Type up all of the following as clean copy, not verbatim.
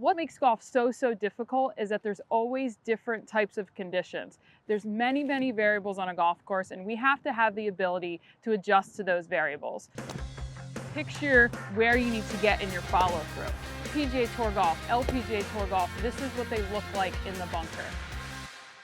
what makes golf so difficult is that there's always different types of conditions. There's many variables on a golf course, and we have to have the ability to adjust to those variables. Picture where you need to get in your follow through. PGA Tour golf, LPGA Tour golf, this is what they look like in the bunker.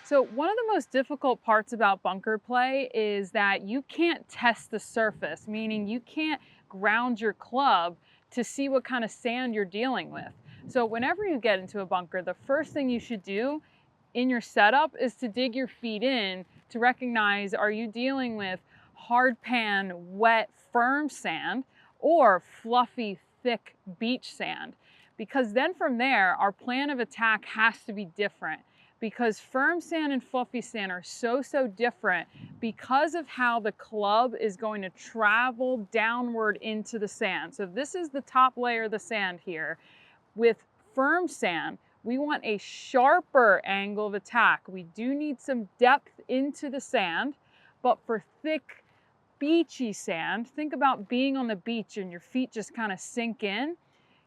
So one of the most difficult parts about bunker play is that you can't test the surface, meaning you can't ground your club to see what kind of sand you're dealing with. So whenever you get into a bunker, the first thing you should do in your setup is to dig your feet in to recognize, are you dealing with hard pan, wet, firm sand, or fluffy, thick beach sand? Because then from there, our plan of attack has to be different, because firm sand and fluffy sand are so different because of how the club is going to travel downward into the sand. So this is the top layer of the sand here. With firm sand, we want a sharper angle of attack. We do need some depth into the sand, but for thick, beachy sand, think about being on the beach and your feet just kind of sink in.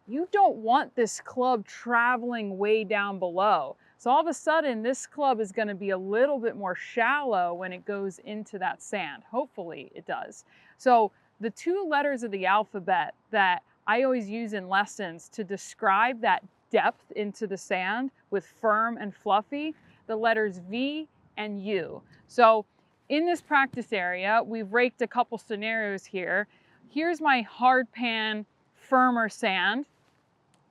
You don't want this club traveling way down below. So all of a sudden, this club is going to be a little bit more shallow when it goes into that sand. Hopefully it does. So the two letters of the alphabet that I always use in lessons to describe that depth into the sand with firm and fluffy, the letters V and U. So in this practice area, we've raked a couple scenarios here. Here's my hard pan, firmer sand.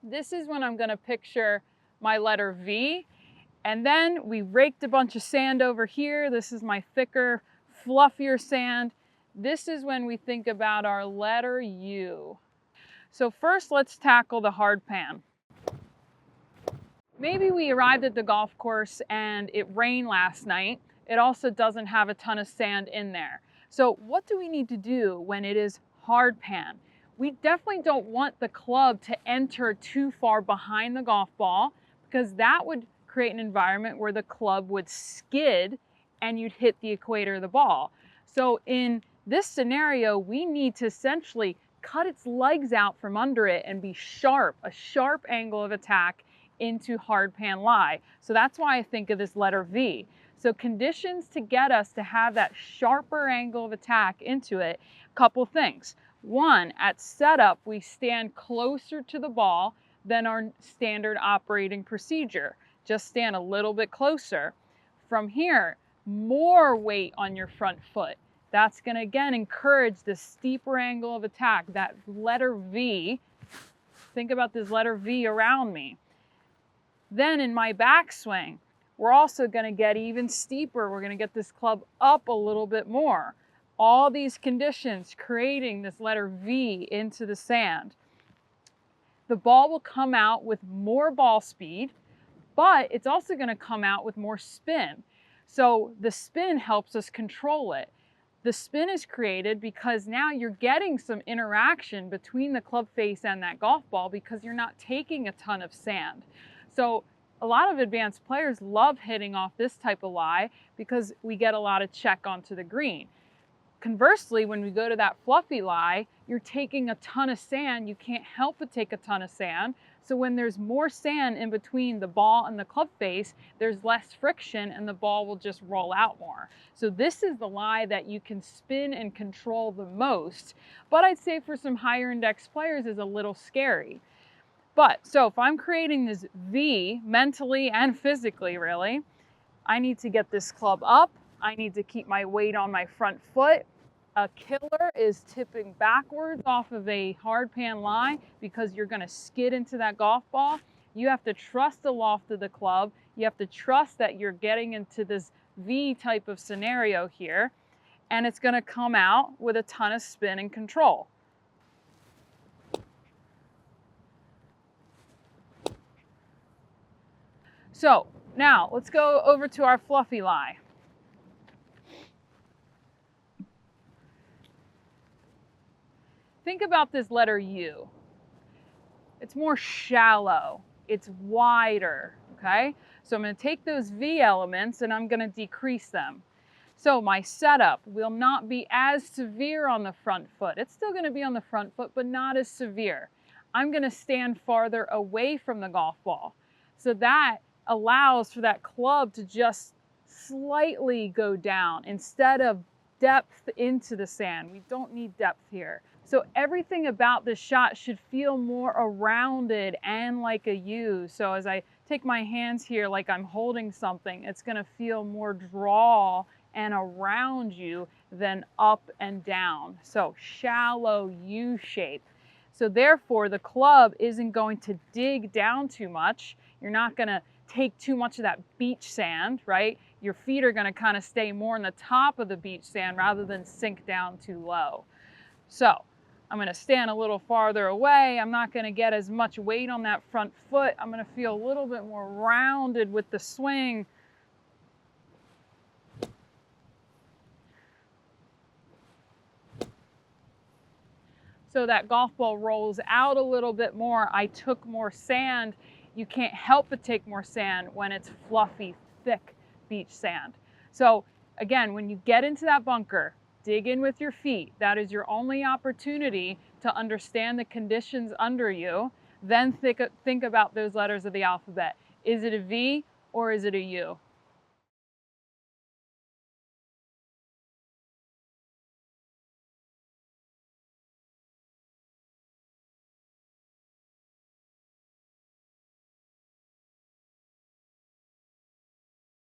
This is when I'm going to picture my letter V. And then we raked a bunch of sand over here. This is my thicker, fluffier sand. This is when we think about our letter U. So first, let's tackle the hard pan. Maybe we arrived at the golf course and it rained last night. It also doesn't have a ton of sand in there. So what do we need to do when it is hard pan? We definitely don't want the club to enter too far behind the golf ball, because that would create an environment where the club would skid and you'd hit the equator of the ball. So in this scenario, we need to essentially cut its legs out from under it and be sharp, a sharp angle of attack into hard pan lie. So that's why I think of this letter V. So conditions to get us to have that sharper angle of attack into it, couple things. One, at setup, we stand closer to the ball than our standard operating procedure. Just stand a little bit closer. From here, more weight on your front foot. That's going to again encourage the steeper angle of attack, that letter V. Think about this letter V around me. Then in my backswing, we're also going to get even steeper. We're going to get this club up a little bit more. All these conditions creating this letter V into the sand. The ball will come out with more ball speed, but it's also going to come out with more spin. So the spin helps us control it. The spin is created because now you're getting some interaction between the club face and that golf ball because you're not taking a ton of sand. So a lot of advanced players love hitting off this type of lie because we get a lot of check onto the green. Conversely, when we go to that fluffy lie, you're taking a ton of sand. You can't help but take a ton of sand. So when there's more sand in between the ball and the club face, there's less friction and the ball will just roll out more. So this is the lie that you can spin and control the most. But I'd say for some higher index players is a little scary. But so if I'm creating this V mentally and physically, really, I need to get this club up. I need to keep my weight on my front foot. A killer is tipping backwards off of a hard pan lie because you're going to skid into that golf ball. You have to trust the loft of the club. You have to trust that you're getting into this V type of scenario here, and it's going to come out with a ton of spin and control. So now let's go over to our fluffy lie. Think about this letter U. It's more shallow. It's wider, okay? So I'm going to take those V elements and I'm going to decrease them. So my setup will not be as severe on the front foot. It's still going to be on the front foot, but not as severe. I'm going to stand farther away from the golf ball. So that allows for that club to just slightly go down instead of depth into the sand. We don't need depth here. So everything about this shot should feel more rounded and like a U. So as I take my hands here like I'm holding something, it's going to feel more draw and around you than up and down. So shallow U shape. So therefore the club isn't going to dig down too much. You're not going to take too much of that beach sand, right? Your feet are going to kind of stay more on the top of the beach sand rather than sink down too low. So I'm going to stand a little farther away. I'm not going to get as much weight on that front foot. I'm going to feel a little bit more rounded with the swing. So that golf ball rolls out a little bit more. I took more sand. You can't help but take more sand when it's fluffy, thick beach sand. So again, when you get into that bunker, dig in with your feet. That is your only opportunity to understand the conditions under you. Then think about those letters of the alphabet. Is it a V or is it a U?